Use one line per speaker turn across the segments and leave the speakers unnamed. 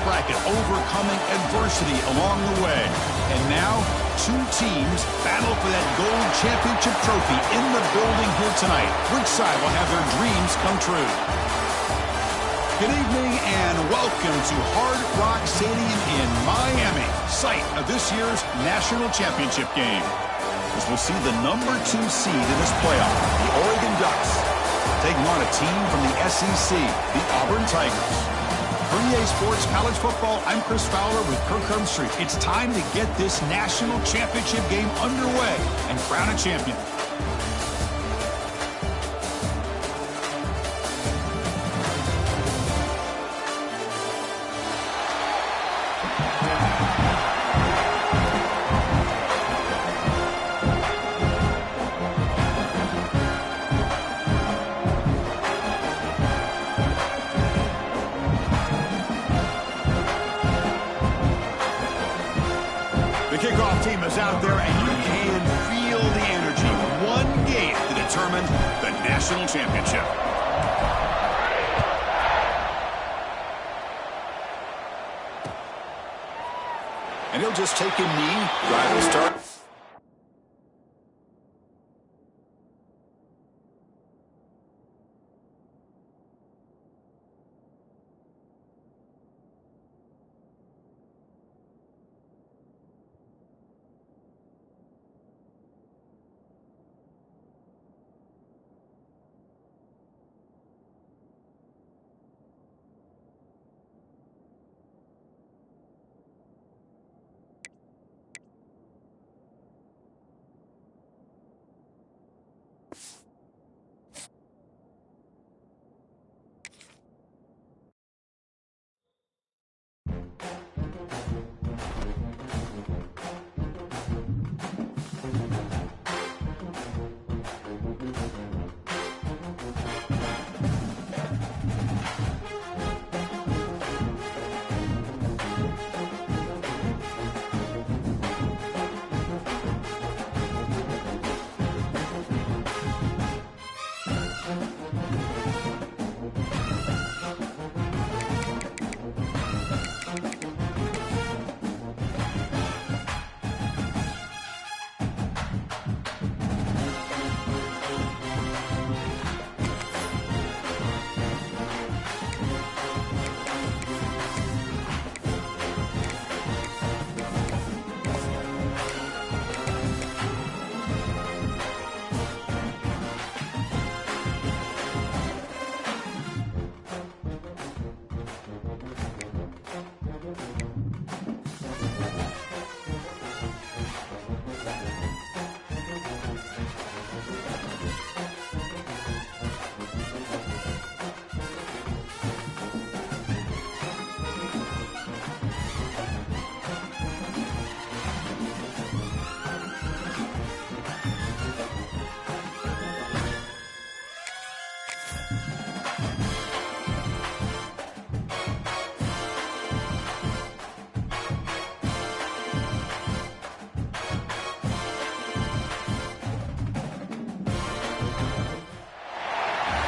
bracket, overcoming adversity along the way. And now, two teams battle for that gold championship trophy in the building here tonight. Which side will have their dreams come true? Good evening and welcome to Hard Rock Stadium in Miami, site of this year's national championship game. As we'll see the number 2 seed in this playoff, the Oregon Ducks, taking on a team from the SEC, the Auburn Tigers. For EA Sports College Football, I'm Chris Fowler with Kirk Herbstreit. It's time to get this national championship game underway and crown a champion. The kickoff team is out there, and you can feel the energy. One game to determine the national championship. And he'll just take a knee, drive and start.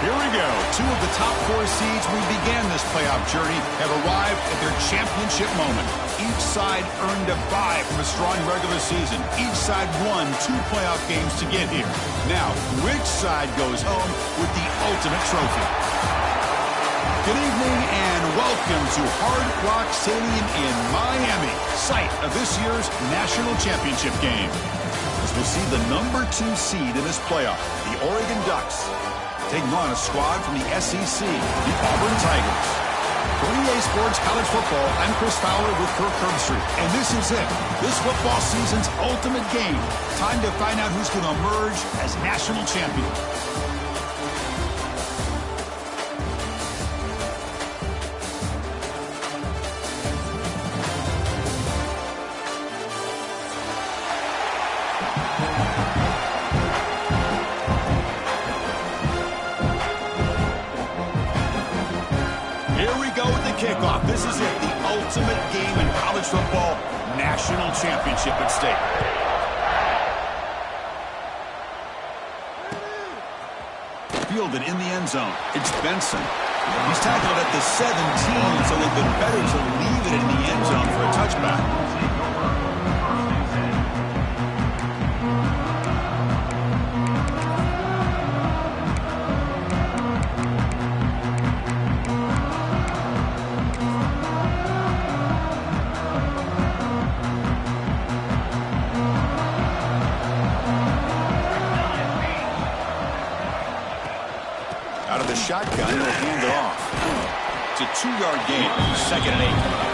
Here we go. 2 of the top 4 seeds we began this playoff journey have arrived at their championship moment. Each side earned a bye from a strong regular season. Each side won 2 playoff games to get here. Now, which side goes home with the ultimate trophy? Good evening and welcome to Hard Rock Stadium in Miami, site of this year's national championship game. As we'll see the number 2 seed in this playoff, the Oregon Ducks, taking on a squad from the SEC, the Auburn Tigers. For EA Sports College Football, I'm Chris Fowler with Kirk Herbstreit. And this is it, this football season's ultimate game. Time to find out who's going to emerge as national champion. Kickoff. This is it, the ultimate game in college football, national championship at stake. Fielded in the end zone. It's Benson. He's tackled at the 17, so they've been better to leave it hitting the end zone for a touchback. Out of the shotgun, he'll hand it off. It's a 2-yard gain. 2nd and 8.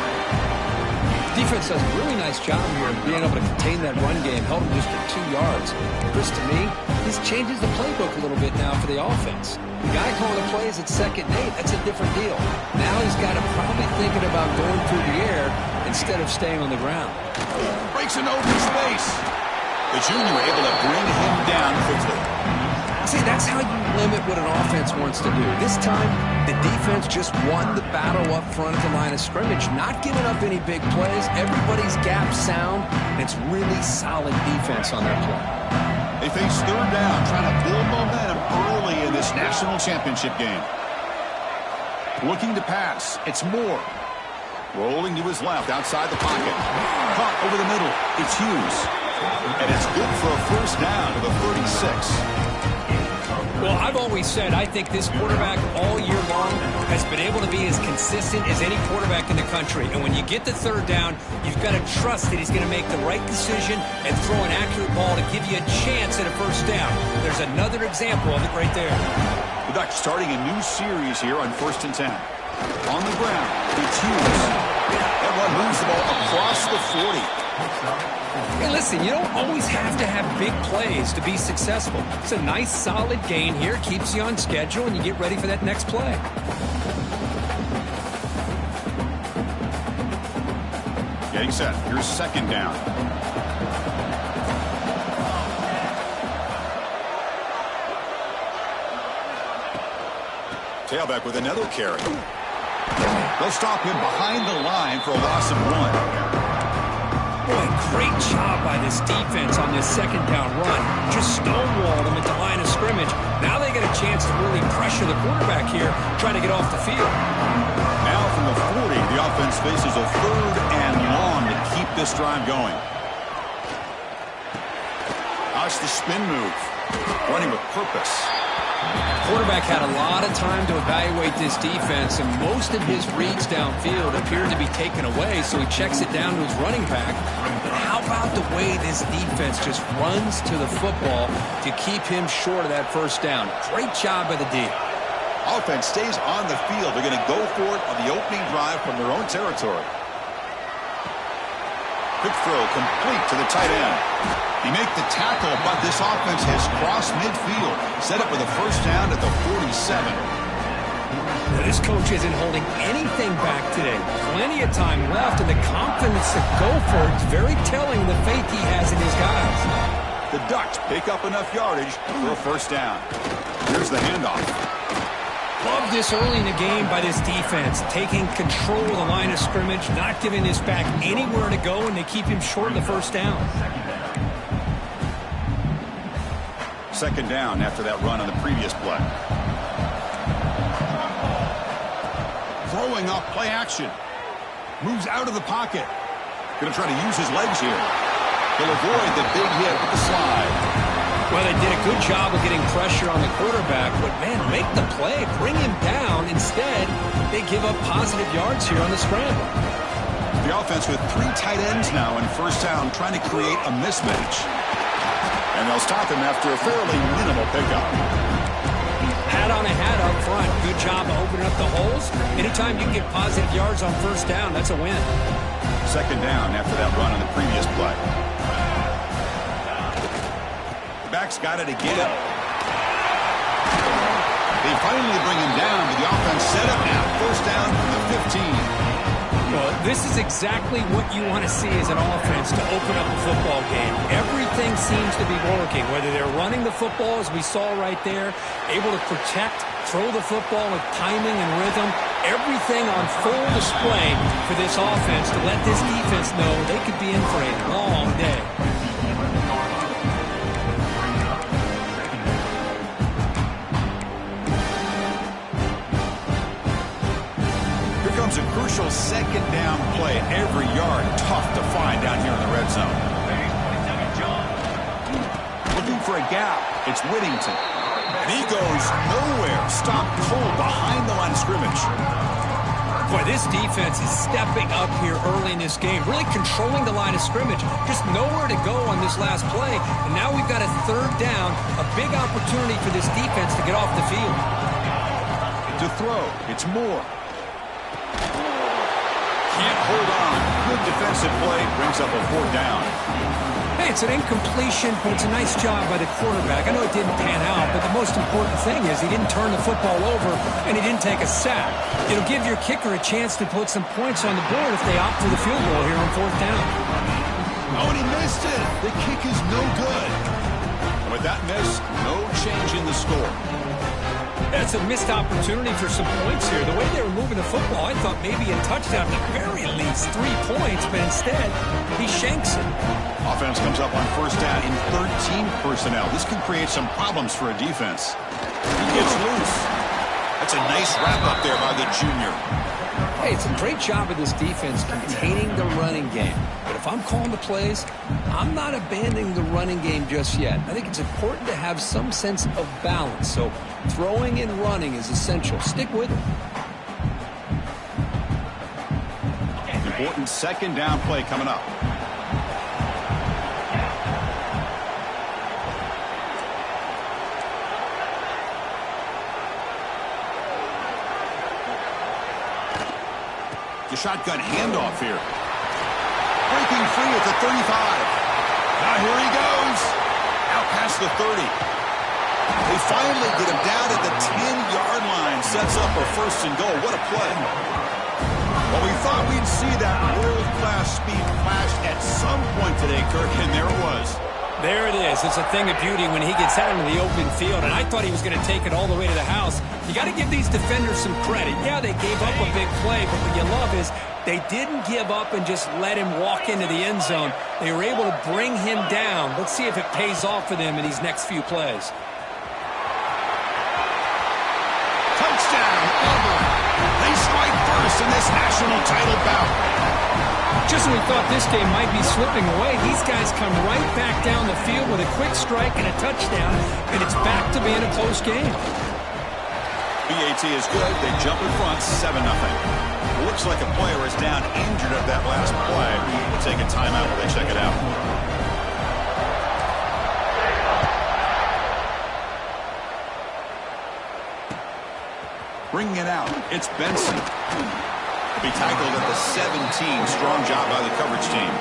Defense does a really nice job here of being able to contain that run game, held him just for 2 yards. Chris, to me, this changes the playbook a little bit now for the offense. The guy calling the plays at 2nd and 8, that's a different deal. Now he's got to probably thinking about going through the air instead of staying on the ground.
Breaks an open space. The junior able to bring him down quickly.
See, that's how you limit what an offense wants to do. This time, the defense just won the battle up front at the line of scrimmage, not giving up any big plays. Everybody's gap sound, and it's really solid defense on their play.
They face 3rd down, trying to build momentum early in this national championship game. Looking to pass. It's Moore. Rolling to his left, outside the pocket. Caught over the middle. It's Hughes. And it's good for a 1st down to the 36.
Well, I've always said I think this quarterback all year long has been able to be as consistent as any quarterback in the country. And when you get the 3rd down, you've got to trust that he's going to make the right decision and throw an accurate ball to give you a chance at a 1st down. There's another example of it right there.
The Ducks starting a new series here on 1st and 10. On the ground, it's Hughes. That one moves the ball across the 40.
Hey, listen, you don't always have to have big plays to be successful. It's a nice, solid gain here. Keeps you on schedule, and you get ready for that next play.
Getting set. Here's 2nd down. Tailback with another carry. They'll stop him behind the line for a loss of 1.
Boy, great job by this defense on this 2nd down run. Just stonewalled him at the line of scrimmage. Now they get a chance to really pressure the quarterback here, trying to get off the field.
Now from the 40, the offense faces a 3rd and long to keep this drive going. How's the spin move? Running with purpose.
Quarterback had a lot of time to evaluate this defense, and most of his reads downfield appeared to be taken away, so he checks it down to his running back. But how about the way this defense just runs to the football to keep him short of that 1st down? Great job by the D.
Offense stays on the field. They're going to go for it on the opening drive from their own territory. Quick throw complete to the tight end. He made the tackle, but this offense has crossed midfield. Set up with a 1st down at the 47.
Now, this coach isn't holding anything back today. Plenty of time left, and the confidence to go for it is very telling the faith he has in his guys.
The Ducks pick up enough yardage for a 1st down. Here's the handoff.
Love this early in the game by this defense, taking control of the line of scrimmage, not giving this back anywhere to go, and they keep him short of the 1st down.
2nd down after that run on the previous play. Throwing off play action. Moves out of the pocket. Going to try to use his legs here. He'll avoid the big hit with the slide.
Well, they did a good job of getting pressure on the quarterback, but, man, make the play, bring him down. Instead, they give up positive yards here on the scramble.
The offense with 3 tight ends now in 1st down, trying to create a mismatch. And they'll stop him after a fairly minimal pickup.
Hat on a hat up front. Good job of opening up the holes. Anytime you can get positive yards on 1st down, that's a win.
2nd down after that run on the previous play. Back's got it again. They finally bring him down, but the offense set up now. 1st down from the 15.
Well, this is exactly what you want to see as an offense to open up a football game. Everything seems to be working, whether they're running the football, as we saw right there, able to protect, throw the football with timing and rhythm. Everything on full display for this offense to let this defense know they could be in for a long day.
A crucial crucial second down play. Every yard tough to find down here in the red zone. Looking for a gap. It's Whittington. And he goes nowhere. Stopped cold behind the line of scrimmage.
Boy, this defense is stepping up here early in this game, really controlling the line of scrimmage. Just nowhere to go on this last play. And now we've got a third down, a big opportunity for this defense to get off the field.
To throw, it's Moore. Can't hold on. Good defensive play, brings up a fourth down.
Hey, it's an incompletion, but it's a nice job by the quarterback. I know it didn't pan out, but the most important thing is he didn't turn the football over and he didn't take a sack. It'll give your kicker a chance to put some points on the board if they opt for the field goal here on fourth down.
Oh, and he missed it. The kick is no good. And with that miss, no change in the score.
That's a missed opportunity for some points here. The way they were moving the football, I thought maybe a touchdown, at the very least 3 points, but instead, he shanks it.
Offense comes up on first down in 13 personnel. This can create some problems for a defense. He gets loose. That's a nice wrap-up there by the junior.
Hey, it's a great job of this defense containing the running game. But if I'm calling the plays, I'm not abandoning the running game just yet. I think it's important to have some sense of balance. So throwing and running is essential. Stick with it.
Important second down play coming up. The shotgun handoff here. Breaking free at the 35. Now here he goes. Out past the 30. They finally get him down at the 10-yard line. Sets up a first and goal. What a play. Well, we thought we'd see that world-class speed flash at some point today, Kirk, and there it was.
There it is. It's a thing of beauty when he gets out into the open field, and I thought he was going to take it all the way to the house. You got to give these defenders some credit. Yeah, they gave up a big play, but what you love is they didn't give up and just let him walk into the end zone. They were able to bring him down. Let's see if it pays off for them in these next few plays.
Touchdown, Auburn. They strike first in this national title bout.
Just when we thought this game might be slipping away, these guys come right back down the field with a quick strike and a touchdown, and it's back to being a close game.
BAT is good. They jump in front, 7-0. Looks like a player is down injured of that last play. We'll take a timeout while they check it out. Bringing it out, it's Benson. He'll be tackled at the 17. Strong job by the coverage team.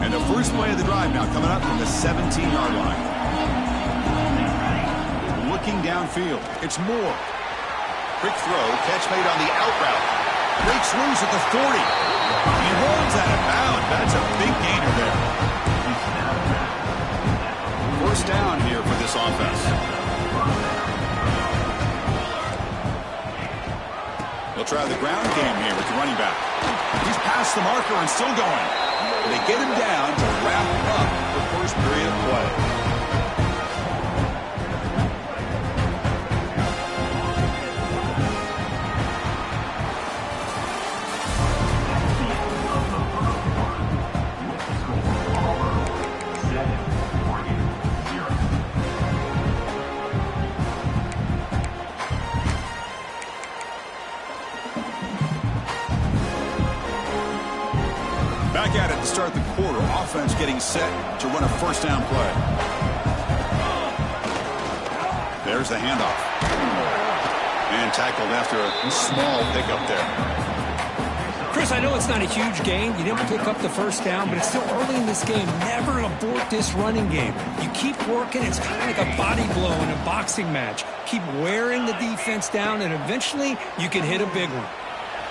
And the first play of the drive now coming up from the 17-yard line. Looking downfield, it's Moore. Quick throw, catch made on the out route. Breaks loose at the 40. He holds out of bounds. That's a big gainer there. First down here for this offense. They'll try the ground game here with the running back. He's past the marker and still going. They get him down to wrap up the first period of play. Back at it to start the quarter. Offense getting set to run a first down play. There's the handoff. And tackled after a small pickup there.
Chris, I know it's not a huge gain. You didn't pick up the first down, but it's still early in this game. Never abort this running game. You keep working. It's kind of like a body blow in a boxing match. Keep wearing the defense down, and eventually you can hit a big one.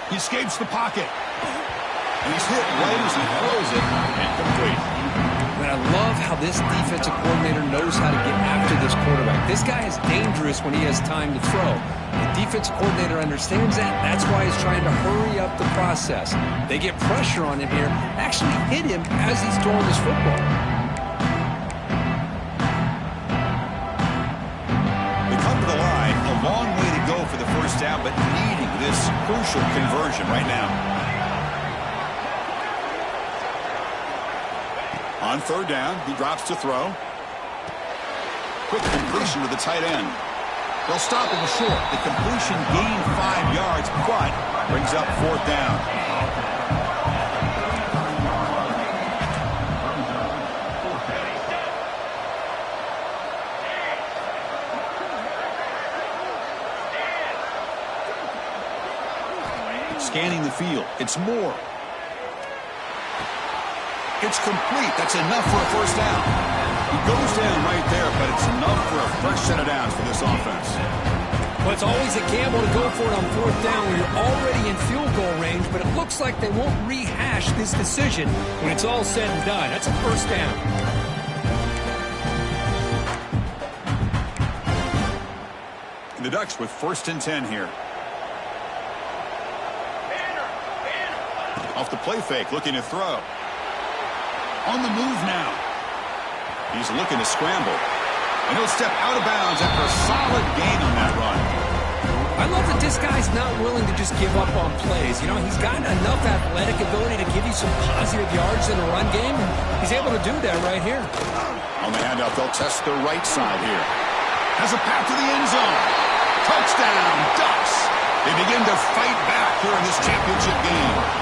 He escapes the pocket. And he's hit right as he throws it and complete.
And I love how this defensive coordinator knows how to get after this quarterback. This guy is dangerous when he has time to throw. The defensive coordinator understands that. That's why he's trying to hurry up the process. They get pressure on him here, actually hit him as he's throwing this football.
They come to the line, a long way to go for the first down, but needing this crucial conversion right now. On third down, he drops to throw. Quick completion to the tight end. They'll stop him short. The completion gained 5 yards, but brings up fourth down. Scanning the field. It's Moore. It's complete. That's enough for a first down. He goes down right there, but it's enough for a fresh set of downs for this offense.
Well, it's always a gamble to go for it on fourth down when you're already in field goal range, but it looks like they won't rehash this decision when it's all said and done. That's a first down.
And the Ducks with first and 10 here. Off the play fake, looking to throw. On the move now. He's looking to scramble. And he'll step out of bounds after a solid gain on that run.
I love that this guy's not willing to just give up on plays. You know, he's got enough athletic ability to give you some positive yards in the run game, and he's able to do that right here.
On the handoff, they'll test the right side here. Has a path to the end zone. Touchdown, Ducks. They begin to fight back here in this championship game.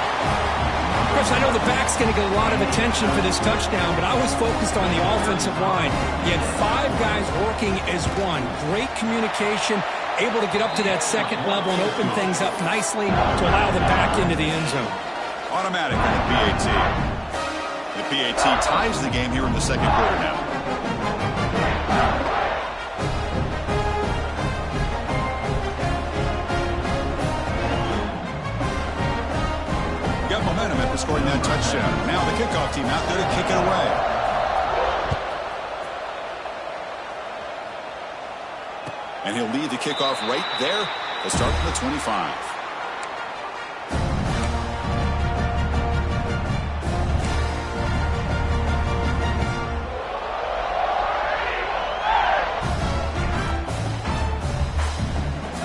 Chris, I know the back's going to get a lot of attention for this touchdown, but I was focused on the offensive line. He had 5 guys working as one. Great communication, able to get up to that second level and open things up nicely to allow the back into the end zone.
Automatic on the PAT. The PAT ties the game here in the second quarter now. Got momentum after scoring that touchdown. Now the kickoff team out there to kick it away. And he'll lead the kickoff right there to start from the 25.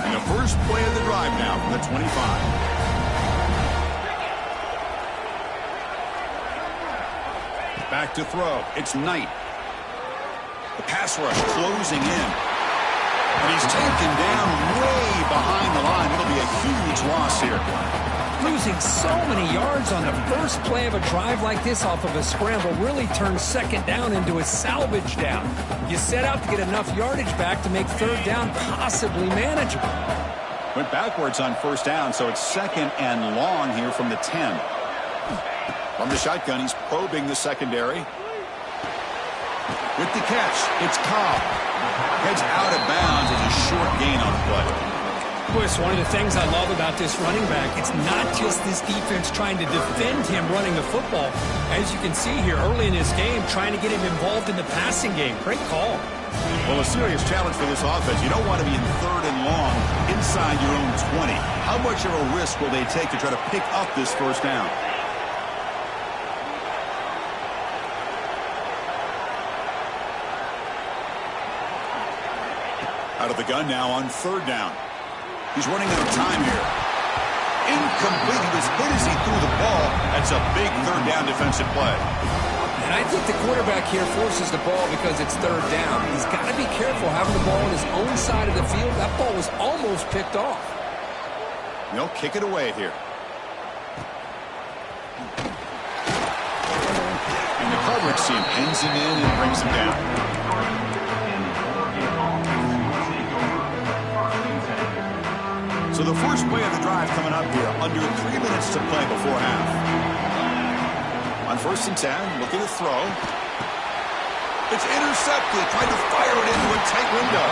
And the first play of the drive now from the 25. Back to throw. It's Knight. The pass rush closing in. And he's taken down way behind the line. It'll be a huge loss here.
Losing so many yards on the first play of a drive like this off of a scramble really turns second down into a salvage down. You set out to get enough yardage back to make third down possibly manageable.
Went backwards on first down, so it's second and long here from the 10. From the shotgun, he's probing the secondary. With the catch, it's Cobb. Heads out of bounds as a short gain on the play.
Chris, one of the things I love about this running back, it's not just this defense trying to defend him running the football. As you can see here early in this game, trying to get him involved in the passing game. Great call.
Well, a serious challenge for this offense. You don't want to be in third and long inside your own 20. How much of a risk will they take to try to pick up this first down? Out of the gun now on third down. He's running out of time here. Incomplete. He was hit as he threw the ball. That's a big third down defensive play.
And I think the quarterback here forces the ball because it's third down. He's got to be careful having the ball on his own side of the field. That ball was almost picked off.
They'll kick it away here. And the coverage team pins him in and brings him down. So the first play of the drive coming up here, under 3 minutes to play before half. On first and 10, looking to throw. It's intercepted, trying to fire it into a tight window.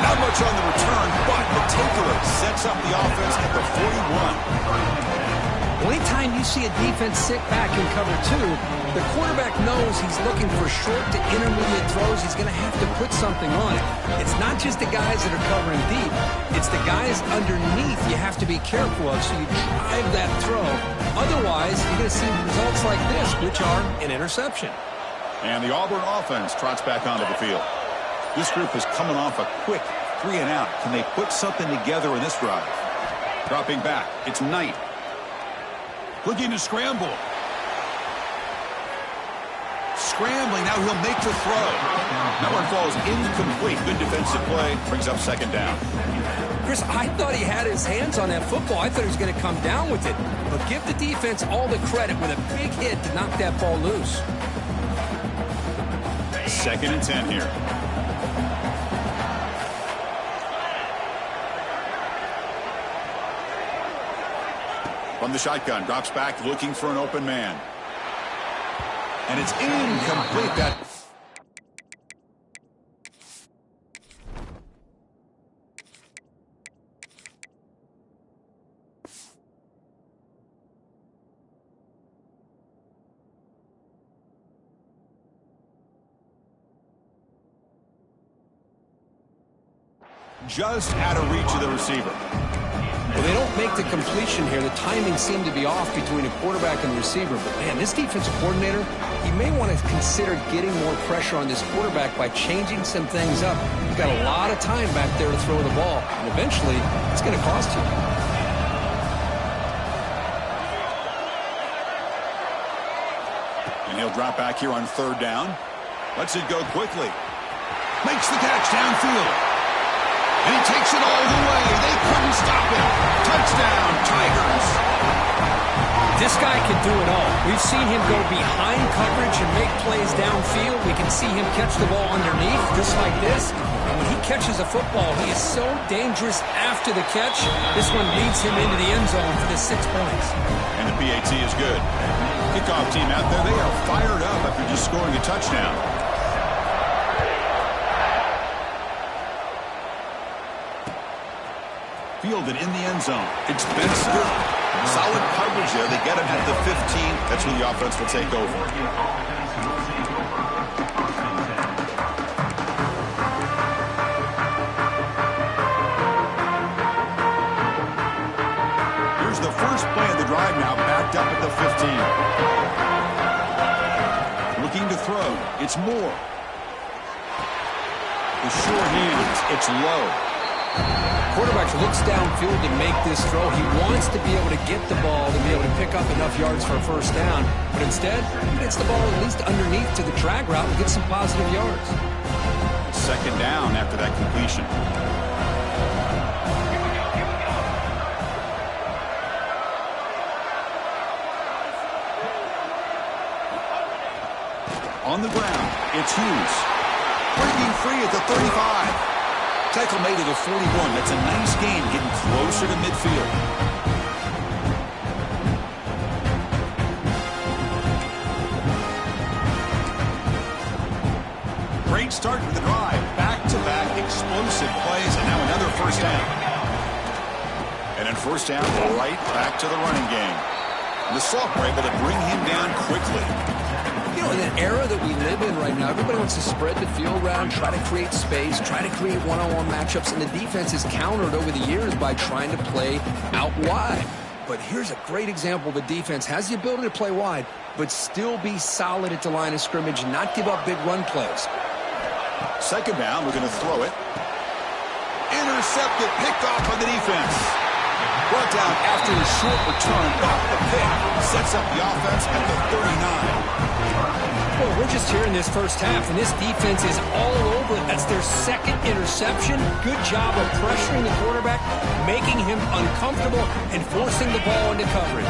Not much on the return, but the takeaway sets up the offense at the 41.
Well, anytime you see a defense sit back and cover two, the quarterback knows he's looking for short to intermediate throws. He's going to have to put something on it. It's not just the guys that are covering deep. It's the guys underneath you have to be careful of, so you drive that throw. Otherwise, you're going to see results like this, which are an interception.
And the Auburn offense trots back onto the field. This group is coming off a quick 3 and out. Can they put something together in this drive? Dropping back, it's Knight. Looking to scramble. Scrambling, now he'll make the throw. That one falls incomplete. Good defensive play, brings up second down.
Chris, I thought he had his hands on that football. I thought he was going to come down with it. But give the defense all the credit with a big hit to knock that ball loose.
2nd and 10 here. From the shotgun, drops back, looking for an open man. And it's incomplete. That just out of reach of the receiver.
Well, they don't make the completion here. The timing seemed to be off between the quarterback and the receiver. But, man, this defensive coordinator, he may want to consider getting more pressure on this quarterback by changing some things up. You've got a lot of time back there to throw the ball. And eventually, it's going to cost you.
And he'll drop back here on 3rd down. Lets it go quickly. Makes the catch downfield. And he takes it all the way. They couldn't stop him. Touchdown, Tigers.
This guy can do it all. We've seen him go behind coverage and make plays downfield. We can see him catch the ball underneath, just like this. And when he catches a football, he is so dangerous after the catch. This one leads him into the end zone for the 6 points.
And the PAT is good. Kickoff team out there, they are fired up after just scoring a touchdown. Fielded in the end zone. It's Benson. Solid coverage there. They get him at the 15. That's where the offense will take over. Here's the first play of the drive now, backed up at the 15. Looking to throw. It's Moore. The sure hands. It's low.
Quarterback looks downfield to make this throw. He wants to be able to get the ball to be able to pick up enough yards for a first down. But instead, he gets the ball at least underneath to the drag route and gets some positive yards.
2nd down after that completion. On the ground, it's Hughes. Breaking free at the 35. Tackle made at the 41. That's a nice gain, getting closer to midfield. Great start to the drive. Back-to-back explosive plays, and now another first down. And then first down, right back to the running game. The Salk were able to bring him down quickly.
You know, in an era that we live in right now, everybody wants to spread the field around, try to create space, try to create one-on-one matchups, and the defense is countered over the years by trying to play out wide. But here's a great example. The defense has the ability to play wide, but still be solid at the line of scrimmage and not give up big run plays.
2nd down, we're going to throw it. Intercepted, picked off by the defense. Brought down after the short return, off the pick. Sets up the offense at the 39.
Well, we're just here in this first half, and this defense is all over it. That's their 2nd interception. Good job of pressuring the quarterback, making him uncomfortable, and forcing the ball into coverage.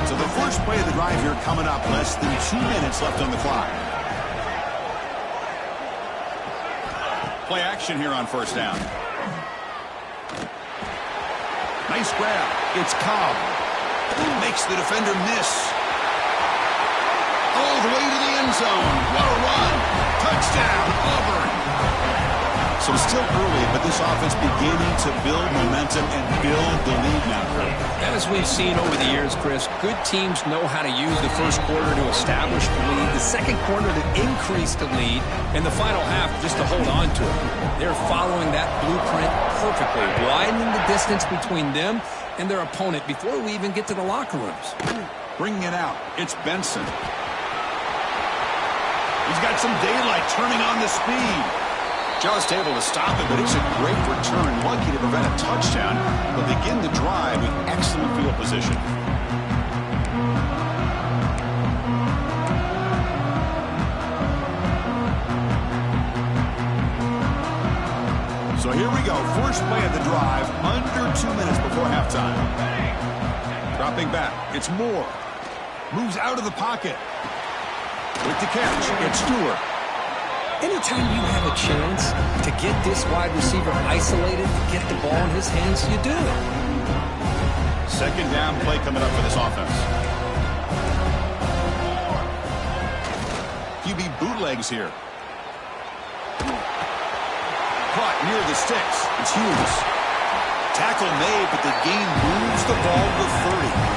So the first play of the drive here coming up. Less than 2 minutes left on the clock. Play action here on first down. Nice grab. It's Cobb. Makes the defender miss. All the way to the end zone. What a run. Touchdown, Auburn. So it's still early, but this offense beginning to build momentum and build the lead now.
As we've seen over the years, Chris, good teams know how to use the first quarter to establish the lead, the second quarter to increase the lead, and the final half just to hold on to it. They're following that blueprint perfectly, widening the distance between them and their opponent before we even get to the locker rooms.
Bringing it out, it's Benson. He's got some daylight turning on the speed. Just able to stop it, but it's a great return. Lucky to prevent a touchdown. They'll begin the drive with excellent field position. So here we go. First play of the drive, under 2 minutes before halftime. Dropping back, it's Moore. Moves out of the pocket. With the catch, it's Stewart.
Anytime you have a chance to get this wide receiver isolated, to get the ball in his hands, you do it.
Second down play coming up for this offense. QB bootlegs here. Caught near the sticks. It's Hughes. Tackle made, but the gain moves the ball to the 30.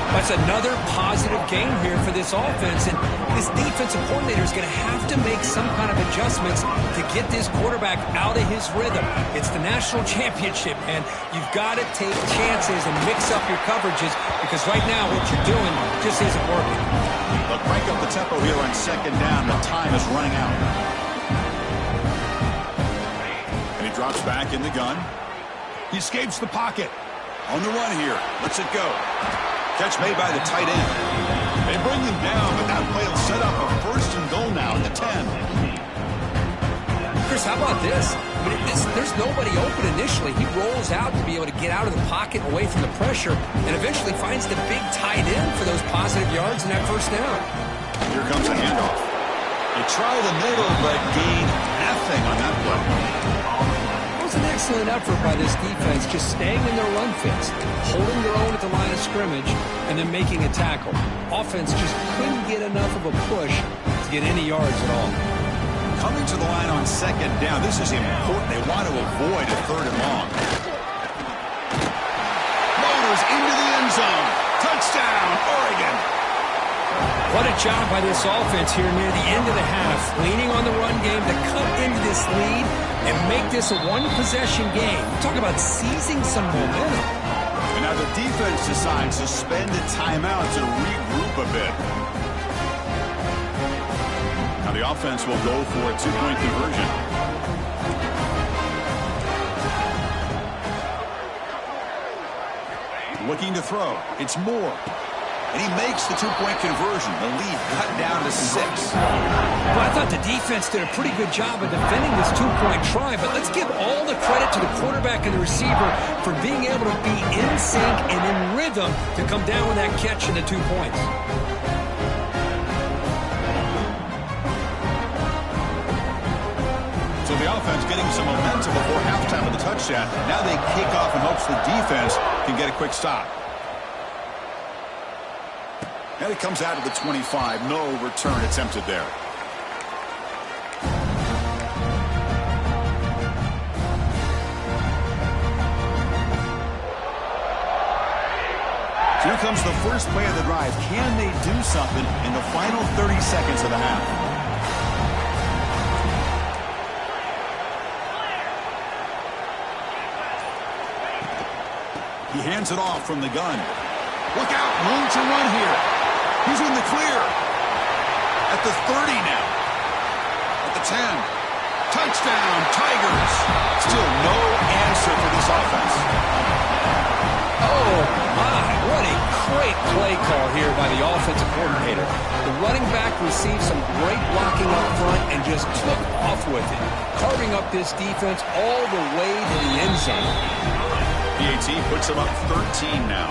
That's another positive game here for this offense, and this defensive coordinator is going to have to make some kind of adjustments to get this quarterback out of his rhythm. It's the national championship, and you've got to take chances and mix up your coverages, because right now what you're doing just isn't working.
They'll crank up the tempo here on second down. The time is running out. And he drops back in the gun. He escapes the pocket. On the run here. Lets it go. Catch made by the tight end. They bring him down, but that play will set up a first and goal now at the 10.
Chris, how about this? There's nobody open initially. He rolls out to be able to get out of the pocket away from the pressure and eventually finds the big tight end for those positive yards in that first down.
Here comes a handoff. They try the middle, but gain nothing on that play.
It was an excellent effort by this defense, just staying in their run fits, holding their own at the line of scrimmage, and then making a tackle. Offense just couldn't get enough of a push to get any yards at all.
Coming to the line on second down, this is important. They want to avoid a third and long. Motors into the end zone. Touchdown, Oregon.
What a job by this offense here near the end of the half, leaning on the run game to cut into this lead and make this a one-possession game. Talk about seizing some momentum.
And now the defense decides to spend a timeout to regroup a bit. Now the offense will go for a two-point conversion. Looking to throw. It's Moore. And he makes the two-point conversion. The lead cut down to 6.
Well, I thought the defense did a pretty good job of defending this two-point try, but let's give all the credit to the quarterback and the receiver for being able to be in sync and in rhythm to come down with that catch and the 2 points.
So the offense getting some momentum before halftime with the touchdown. Now they kick off in hopes the defense can get a quick stop. And it comes out of the 25. No return attempted there. So here comes the first play of the drive. Can they do something in the final 30 seconds of the half? He hands it off from the gun. Look out, room to run here. He's in the clear. At the 30 now. At the 10. Touchdown, Tigers. Still no answer for this offense.
Oh, my. What a great play call here by the offensive coordinator. The running back received some great blocking up front and just took off with it, carving up this defense all the way to the end zone.
PAT puts them up 13 now.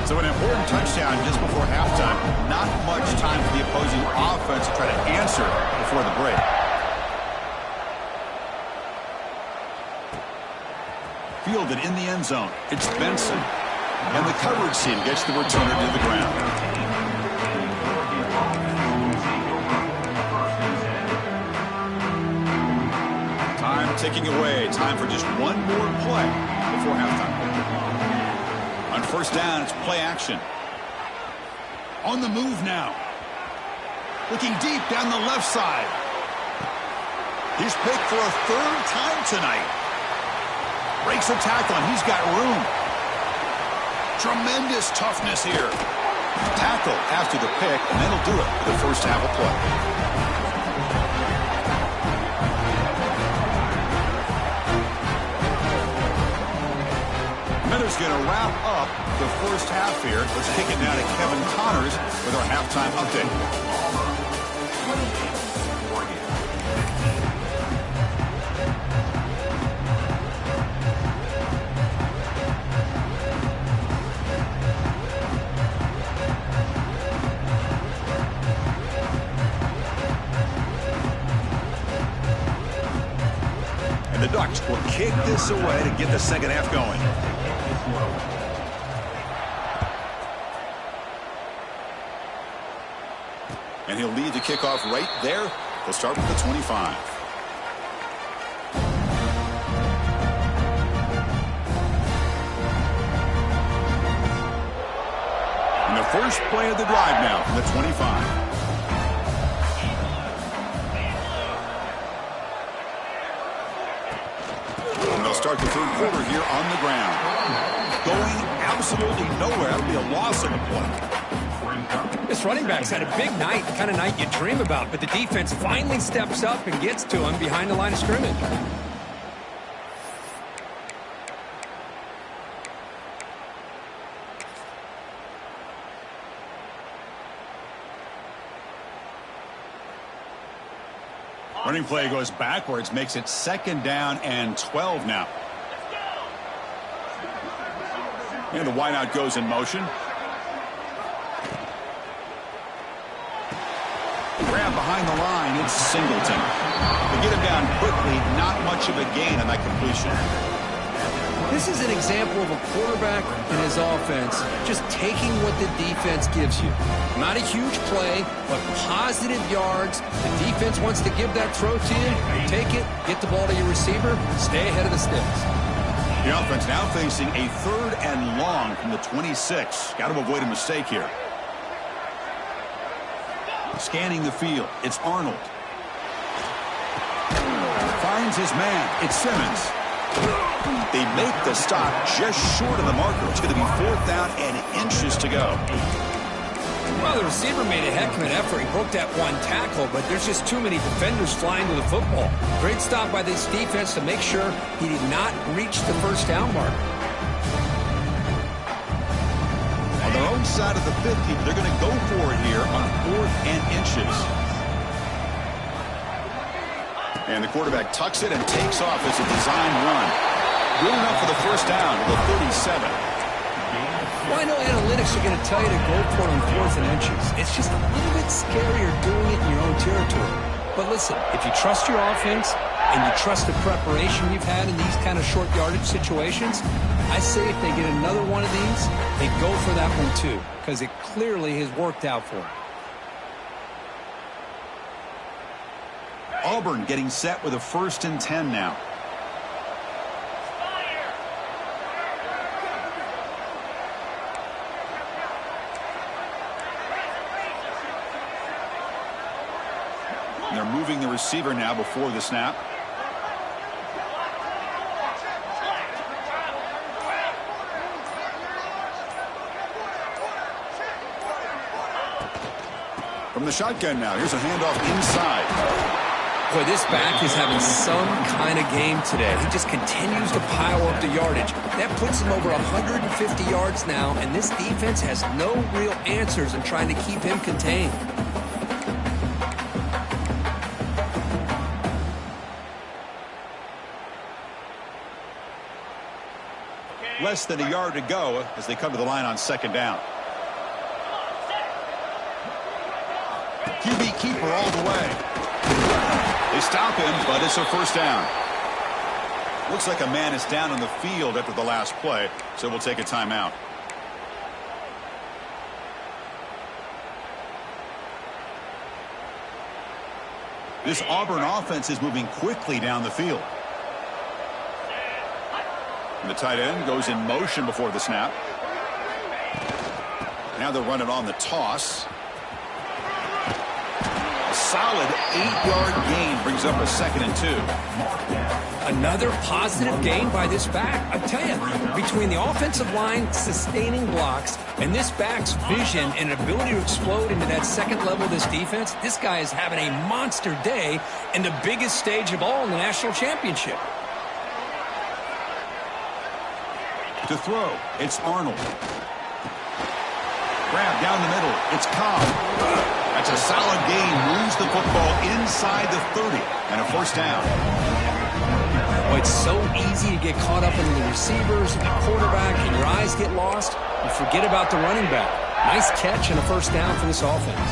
So an important touchdown just before halftime. Not much time for the opposing offense to try to answer before the break. Fielded in the end zone. It's Benson. And the coverage team gets the returner to the ground. Time ticking away. Time for just one more play before halftime. On first down, it's play action. On the move now. Looking deep down the left side. He's picked for a third time tonight. Breaks a tackle, and he's got room. Tremendous toughness here. Tackle after the pick, and that'll do it for the first half of play. Miller's going to wrap up the first half here. Let's kick it now to Kevin Connors with our halftime update. The Ducks will kick this away to get the second half going. And he'll lead the kickoff right there. They'll start with the 25. And the first play of the drive now from the 25. Start the third quarter here on the ground. Going absolutely nowhere. That'll be a loss on the play.
This running back's had a big night, the kind of night you dream about, but the defense finally steps up and gets to him behind the line of scrimmage.
Running play goes backwards, makes it second down and 12 now. And the wideout goes in motion. Grab behind the line, it's Singleton. They get him down quickly, not much of a gain on that completion.
This is an example of a quarterback and his offense just taking what the defense gives you. Not a huge play, but positive yards. The defense wants to give that throw to you. Take it, get the ball to your receiver, stay ahead of the sticks.
The offense now facing a third and long from the 26. Got to avoid a mistake here. Scanning the field, it's Arnold. Finds his man, it's Simmons. They make the stop just short of the marker. It's going to be fourth down and inches to go.
Well, the receiver made a heck of an effort. He broke that one tackle, but there's just too many defenders flying to the football. Great stop by this defense to make sure he did not reach the first down mark.
On their own side of the 50, they're going to go for it here on fourth and inches. And the quarterback tucks it and takes off as a design run. Good enough for the first down to the 37.
Well, I know analytics are going to tell you to go for it on fourth and inches. It's just a little bit scarier doing it in your own territory. But listen, if you trust your offense and you trust the preparation you've had in these kind of short yardage situations, I say if they get another one of these, they go for that one too, because it clearly has worked out for them.
Auburn getting set with a 1st and 10 now. And they're moving the receiver now before the snap. From the shotgun now, here's a handoff inside.
Boy, this back is having some kind of game today. He just continues to pile up the yardage. That puts him over 150 yards now, and this defense has no real answers in trying to keep him contained.
Less than a yard to go as they come to the line on second down. QB keeper all the way. They stop him, but it's a first down. Looks like a man is down on the field after the last play, so we'll take a timeout. This Auburn offense is moving quickly down the field. And the tight end goes in motion before the snap. Now they'll run it on the toss. A solid 8-yard gain brings up a 2nd and 2.
Another positive gain by this back. I tell you, between the offensive line sustaining blocks and this back's vision and ability to explode into that second level of this defense, this guy is having a monster day in the biggest stage of all in the national championship.
To throw, it's Arnold. Grab down the middle, it's Cobb. That's a solid gain, moves the football inside the 30, and a 1st down.
Oh, it's so easy to get caught up in the receivers and the quarterback, and your eyes get lost. You forget about the running back. Nice catch and a 1st down for this offense.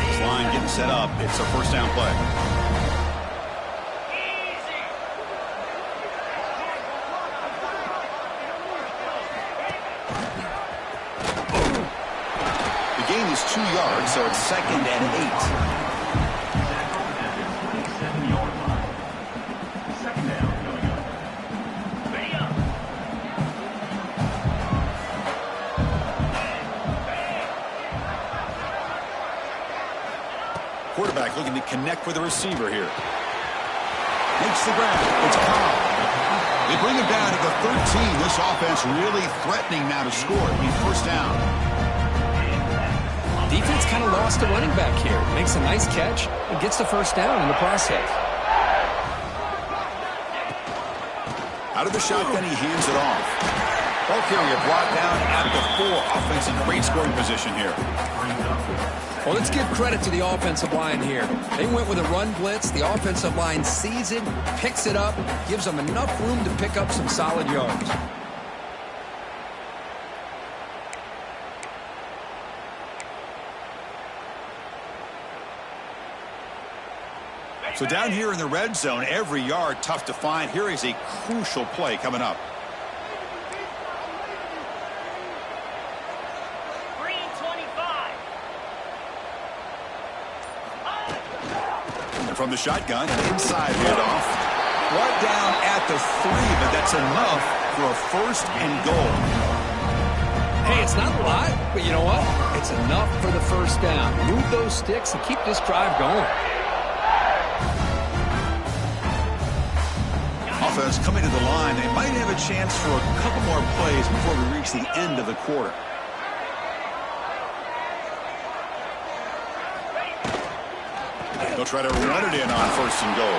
This line getting set up. It's a 1st down play. The gain is 2 yards, so it's 2nd and 8. Quarterback looking to connect with the receiver here. Makes the grab. It's Cobb. They bring him down at the 13. This offense really threatening now to score. It'll be 1st down.
Defense kind of lost the running back here. Makes a nice catch and gets the 1st down in the process.
Out of the shotgun, he hands it off. Ball carrier brought down at the 4. Offense in great scoring position here.
Well, let's give credit to the offensive line here. They went with a run blitz. The offensive line sees it, picks it up, gives them enough room to pick up some solid yards.
So down here in the red zone, every yard tough to find. Here is a crucial play coming up. From the shotgun, inside handoff. Brought down at the 3, but that's enough for a 1st and goal.
Hey, it's not a lot, but you know what? It's enough for the 1st down. Move those sticks and keep this drive going.
Offense coming to the line. They might have a chance for a couple more plays before we reach the end of the quarter. They'll try to run it in on 1st and goal.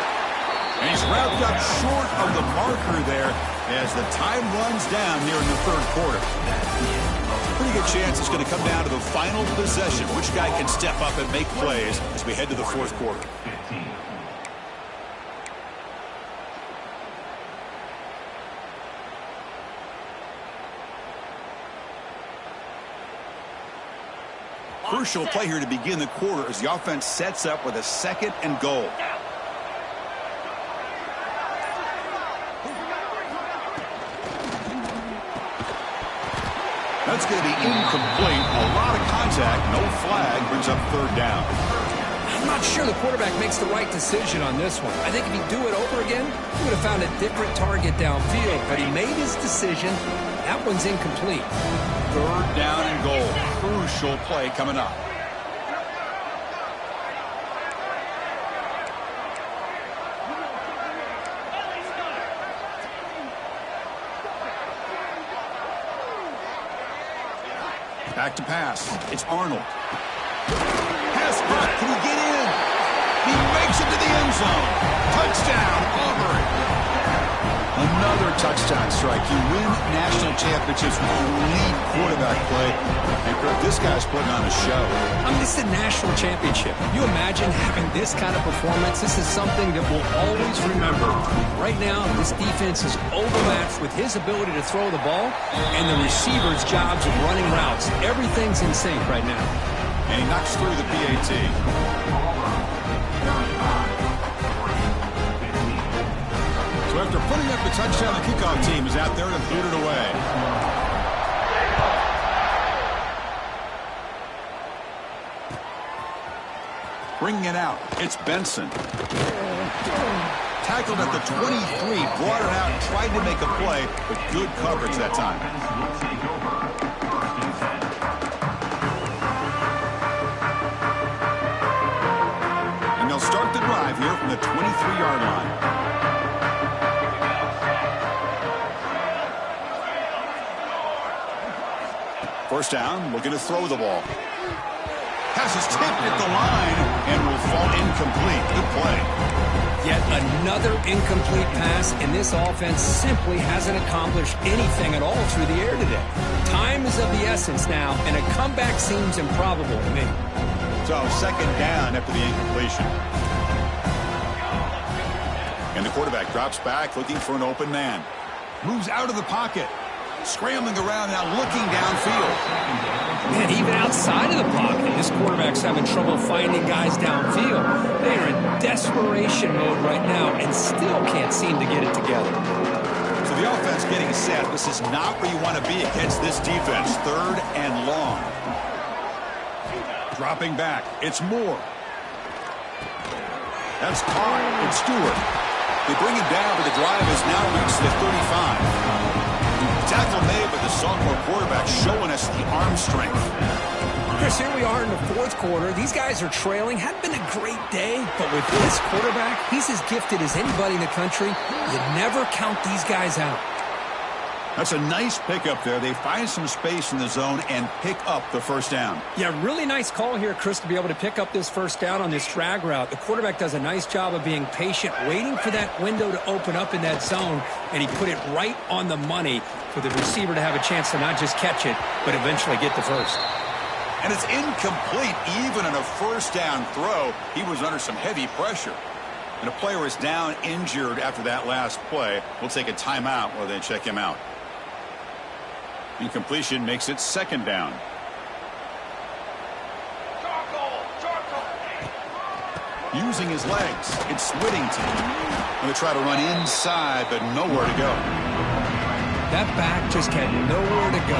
And he's wrapped up short of the marker there as the time runs down near in the 3rd quarter. Pretty good chance it's going to come down to the final possession. Which guy can step up and make plays as we head to the 4th quarter. Crucial play here to begin the quarter as the offense sets up with a 2nd and goal. That's going to be incomplete. A lot of contact. No flag. Brings up 3rd down.
I'm not sure the quarterback makes the right decision on this one. I think if he'd do it over again, he would have found a different target downfield. But he made his decision. That one's incomplete.
3rd down and goal. Crucial play coming up. Back to pass. It's Arnold. Pass block. Can he get in? He makes it to the end zone. Touchdown, Auburn. Another touchdown strike. You win national championships with elite quarterback play. And this guy's putting on a show.
I mean, this is a national championship. You imagine having this kind of performance? This is something that we'll always remember. Right now, this defense is overmatched with his ability to throw the ball and the receivers' jobs of running routes. Everything's in sync right now.
And he knocks through the PAT. So after putting up the touchdown, the kickoff team is out there to boot it away. Bringing it out, it's Benson. Tackled at the 23, brought it out, tried to make a play, but good coverage that time. And they'll start the drive here from the 23-yard line. First down, looking to throw the ball. Pass is tipped at the line and will fall incomplete. Good play.
Yet another incomplete pass, and this offense simply hasn't accomplished anything at all through the air today. Time is of the essence now, and a comeback seems improbable to me.
So second down after the incompletion. And the quarterback drops back looking for an open man. Moves out of the pocket. Scrambling around now, looking downfield.
And even outside of the pocket, this quarterback's having trouble finding guys downfield. They are in desperation mode right now and still can't seem to get it together.
So the offense getting set. This is not where you want to be against this defense. Third and long. Dropping back. It's Moore. That's caught. It's Stewart. They bring him down, but the drive has now reached the 35. Tackle made, but the sophomore quarterback showing us the arm strength.
Chris, here we are in the fourth quarter. These guys are trailing. Hadn't been a great day, but with this quarterback, he's as gifted as anybody in the country. You never count these guys out.
That's a nice pickup there. They find some space in the zone and pick up the first down.
Yeah, really nice call here, Chris, to be able to pick up this first down on this drag route. The quarterback does a nice job of being patient, waiting for that window to open up in that zone, and he put it right on the money for the receiver to have a chance to not just catch it, but eventually get the first.
And it's incomplete. Even in a first down throw, he was under some heavy pressure. And a player is down injured after that last play. We'll take a timeout while they check him out. Incompletion makes it second down. Using his legs, it's Whittington. Going to try to run inside, but nowhere to go.
That back just had nowhere to go.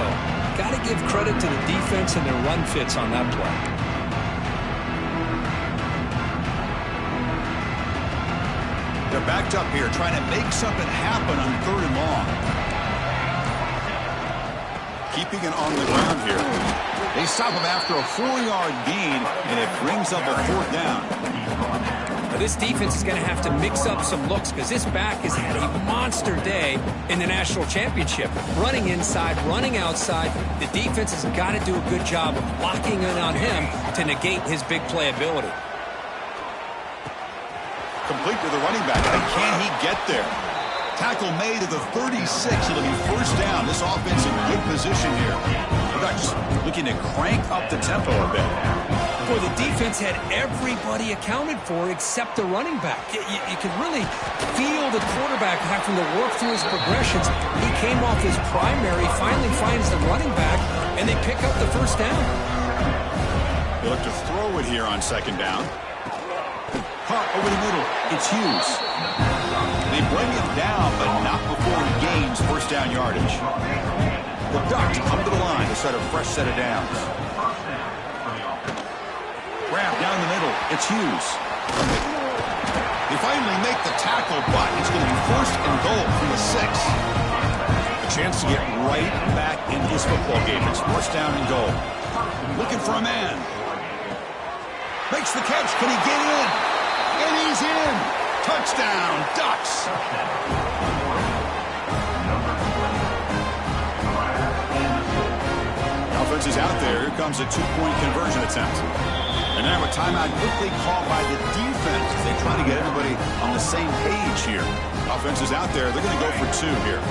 Got to give credit to the defense and their run fits on that play.
They're backed up here, trying to make something happen on third and long. Keeping it on the ground here. They stop him after a 4-yard gain, and it brings up a fourth down.
Now this defense is going to have to mix up some looks because this back has had a monster day in the national championship. Running inside, running outside. The defense has got to do a good job of locking in on him to negate his big play ability.
Complete to the running back. And can he get there? Tackle made at the 36. It'll be first down. This offense in good position here. Ducks looking to crank up the tempo a bit.
Boy, the defense had everybody accounted for except the running back. You can really feel the quarterback having to work through his progressions. He came off his primary, finally finds the running back, and they pick up the first down.
They look to throw it here on second down. Caught over the middle. It's Hughes. They bring him down, but not before he gains first down yardage. The Ducks come to the line to set a fresh set of downs. Grab down the middle. It's Hughes. They finally make the tackle, but it's going to be first and goal from the 6. A chance to get right back in this football game. It's first down and goal. Looking for a man. Makes the catch. Can he get in? And he's in. Touchdown, Ducks. Offense is out there. Here comes a 2-point conversion attempt. And now a timeout quickly called by the defense as they try to get everybody on the same page here. Offense is out there. They're going to go for 2 here.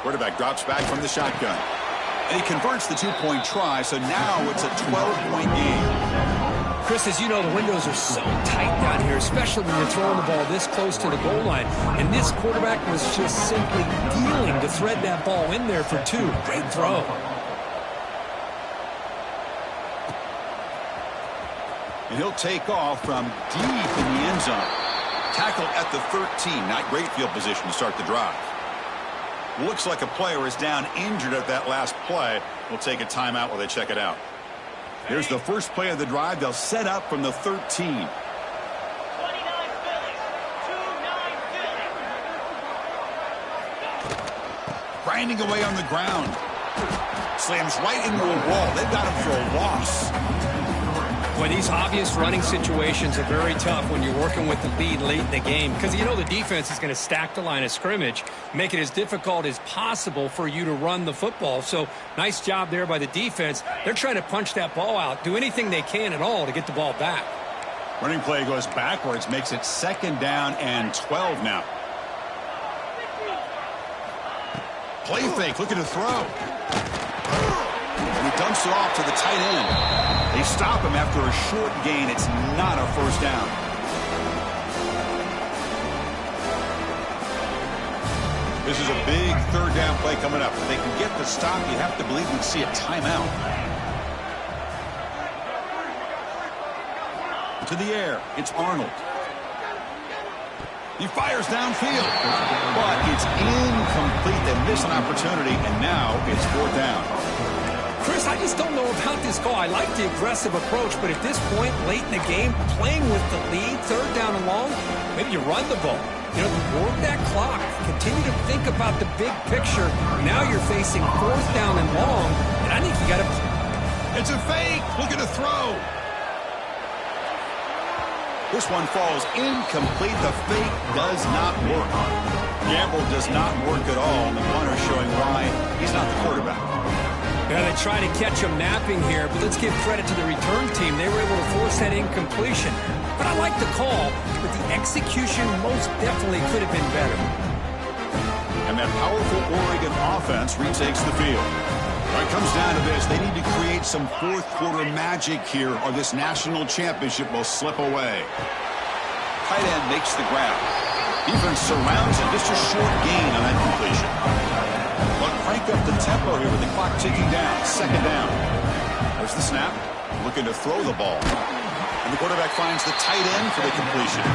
Quarterback drops back from the shotgun. And he converts the 2-point try, so now it's a 12-point game.
Chris, as you know, the windows are so tight down here, especially when you're throwing the ball this close to the goal line. And this quarterback was just simply dealing to thread that ball in there for 2. Great throw.
And he'll take off from deep in the end zone. Tackle at the 13. Not great field position to start the drive. Looks like a player is down injured at that last play. We'll take a timeout while they check it out. Here's the first play of the drive. They'll set up from the 13. Grinding away on the ground. Slams right into a wall. They've got him for a loss.
Well, these obvious running situations are very tough when you're working with the lead late in the game because you know the defense is going to stack the line of scrimmage, make it as difficult as possible for you to run the football. So nice job there by the defense. They're trying to punch that ball out, do anything they can at all to get the ball back.
Running play goes backwards, makes it 2nd down and 12 now. Play fake, looking to throw. And he dumps it off to the tight end. They stop him after a short gain. It's not a first down. This is a big 3rd down play coming up. If they can get the stop, you have to believe we'd see a timeout. To the air, it's Arnold. He fires downfield, but it's incomplete. They miss an opportunity, and now it's 4th down.
Chris, I just don't know about this call. I like the aggressive approach, but at this point, late in the game, playing with the lead, 3rd down and long, maybe you run the ball. You know, work that clock. Continue to think about the big picture. Now you're facing 4th down and long, and I think you got to...
It's a fake. Looking to throw. This one falls incomplete. The fake does not work. Gamble does not work at all. And the punter showing why he's not the quarterback.
Yeah, they try to catch him napping here, but let's give credit to the return team. They were able to force that incompletion. But I like the call, but the execution most definitely could have been better.
And that powerful Oregon offense retakes the field. When it comes down to this, they need to create some 4th quarter magic here, or this national championship will slip away. Tight end makes the grab. Defense surrounds him. Just a short gain on that completion. But crank up the tempo here with the clock ticking down. 2nd down. There's the snap. Looking to throw the ball. And the quarterback finds the tight end for the completion.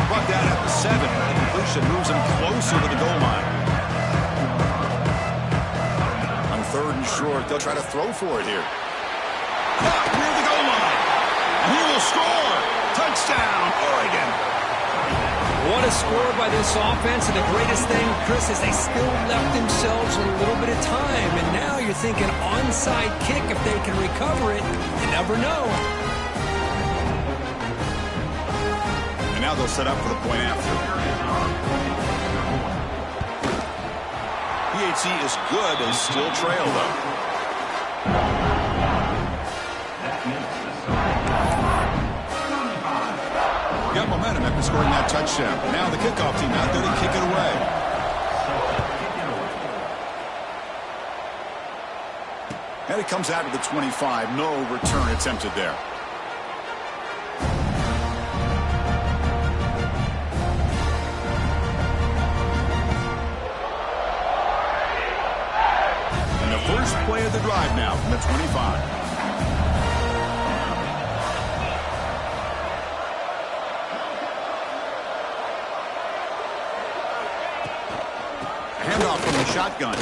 Brought down at the 7. The completion moves him closer to the goal line. On 3rd and short, they'll try to throw for it here. Caught near the goal line. And he will score. Touchdown, Oregon.
What a score by this offense, and the greatest thing, Chris, is they still left themselves with a little bit of time, and now you're thinking onside kick if they can recover it. You never know.
And now they'll set up for the point after. PHC is good. They still trail, though. Got momentum after scoring that touchdown. Now the kickoff team out there to kick it away. And it comes out to the 25. No return attempted there. And the first play of the drive now from the 25. Handoff from the shotgun.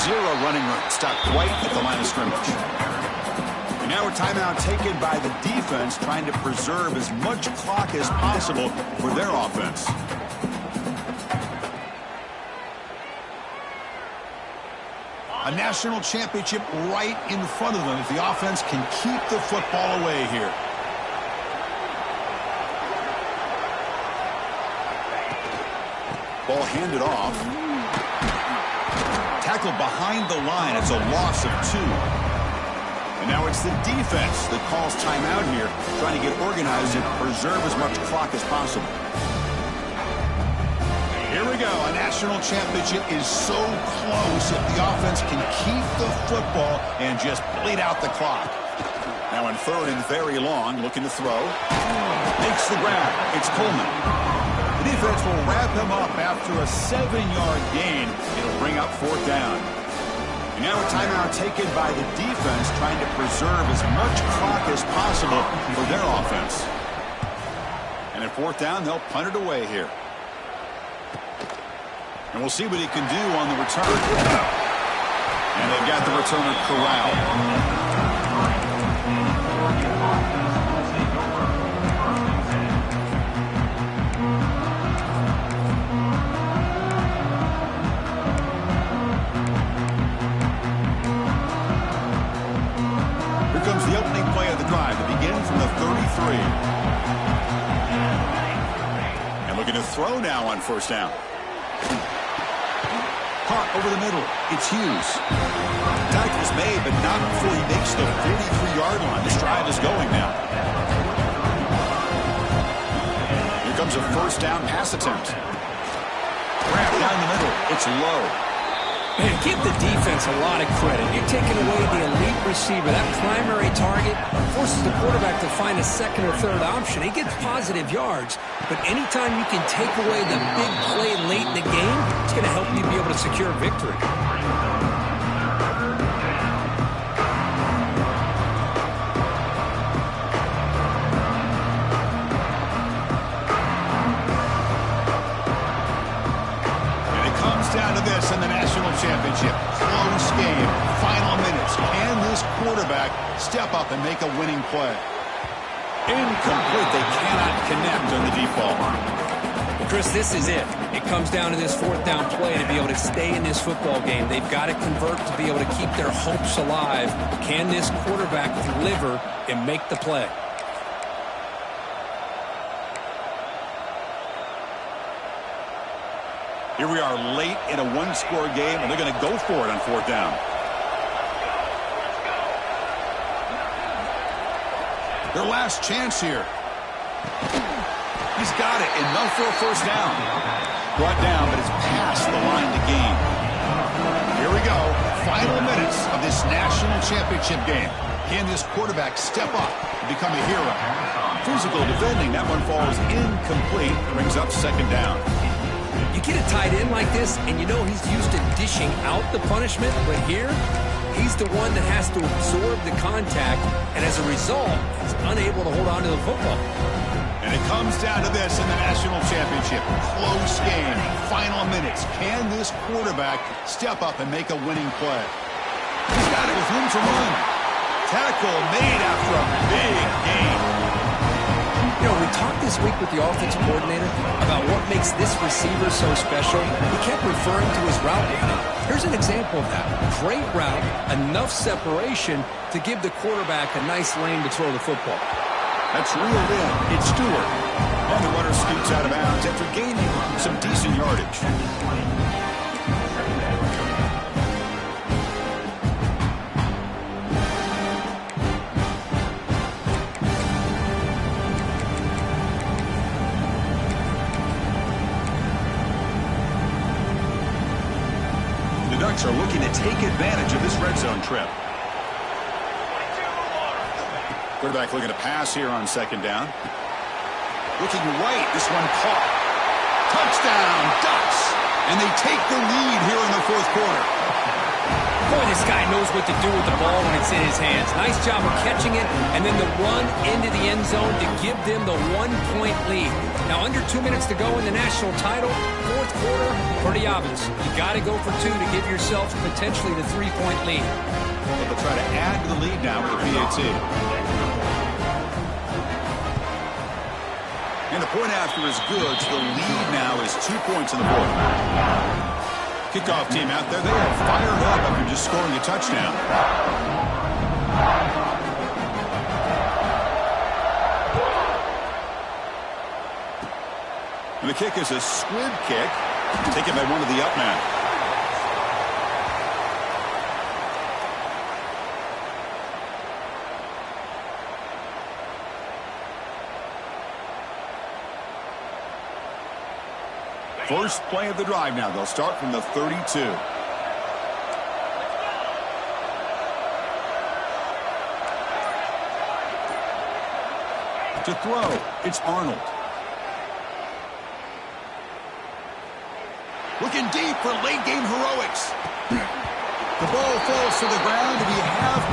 0 running room. Stopped right at the line of scrimmage. And now a timeout taken by the defense, trying to preserve as much clock as possible for their offense. A national championship right in front of them if the offense can keep the football away here. Ball handed off. Tackled behind the line. It's a loss of 2. And now it's the defense that calls timeout here, trying to get organized and preserve as much clock as possible. Here we go. A national championship is so close if the offense can keep the football and just bleed out the clock. Now in 3rd and very long, looking to throw. Makes the grab. It's Coleman. The defense will wrap him up after a 7-yard gain. It'll bring up 4th down. And now a timeout taken by the defense, trying to preserve as much clock as possible for their offense. And at 4th down, they'll punt it away here. And we'll see what he can do on the return. And they've got the returner corralled. throw now on first down. Caught over the middle. It's Hughes. Tackle's made, but not before he makes the 43-yard line. This drive is going now. Here comes a first down pass attempt. Wrapped down the middle. It's low.
Man, give the defense a lot of credit. You're taking away the elite receiver. That primary target forces the quarterback to find a second or third option. He gets positive yards, but anytime you can take away the big play late in the game, it's going to help you be able to secure victory.
Down to this in the national championship. Close game. Final minutes. Can this quarterback step up and make a winning play? Incomplete. They cannot connect on the deep ball.
Well, Chris, this is it. It comes down to this fourth down play to be able to stay in this football game. They've got to convert to be able to keep their hopes alive. Can this quarterback deliver and make the play?
Here we are late in a one-score game, and they're going to go for it on fourth down. Their last chance here. He's got it. Enough for a first down. Brought down, but it's past the line to gain. Here we go. Final minutes of this national championship game. Can this quarterback step up and become a hero? Physical defending. That one falls incomplete. Brings up second down.
You get a tight end like this, and you know he's used to dishing out the punishment, but here, he's the one that has to absorb the contact, and as a result, he's unable to hold on to the football.
And it comes down to this in the national championship. Close game. Final minutes. Can this quarterback step up and make a winning play? He's got it with room to run. Tackle made after a big gain.
You know, we talked this week with the offensive coordinator about what makes this receiver so special. He kept referring to his route running. Here's an example of that. Great route, enough separation to give the quarterback a nice lane to throw the football.
That's reeled in. It's Stewart. And the runner scoots out of bounds after gaining some decent yardage. The Ducks are looking to take advantage of this red zone trip. Quarterback looking to pass here on second down. Looking right. This one caught. Touchdown, Ducks. And they take the lead here in the fourth quarter.
Boy, this guy knows what to do with the ball when it's in his hands. Nice job of catching it, and then the run into the end zone to give them the 1-point lead. Now, under 2 minutes to go in the national title, fourth quarter, pretty obvious. You got to go for two to give yourself potentially the 3-point lead.
Well, they'll try to add to the lead now with the PAT. And the point after is good, so the lead now is 2 points in the fourth. Kickoff team out there, they are fired up after just scoring a touchdown. And the kick is a squib kick, taken by one of the up men. First play of the drive now. They'll start from the 32. To throw, it's Arnold. Looking deep for late game heroics. The ball falls to the ground. We have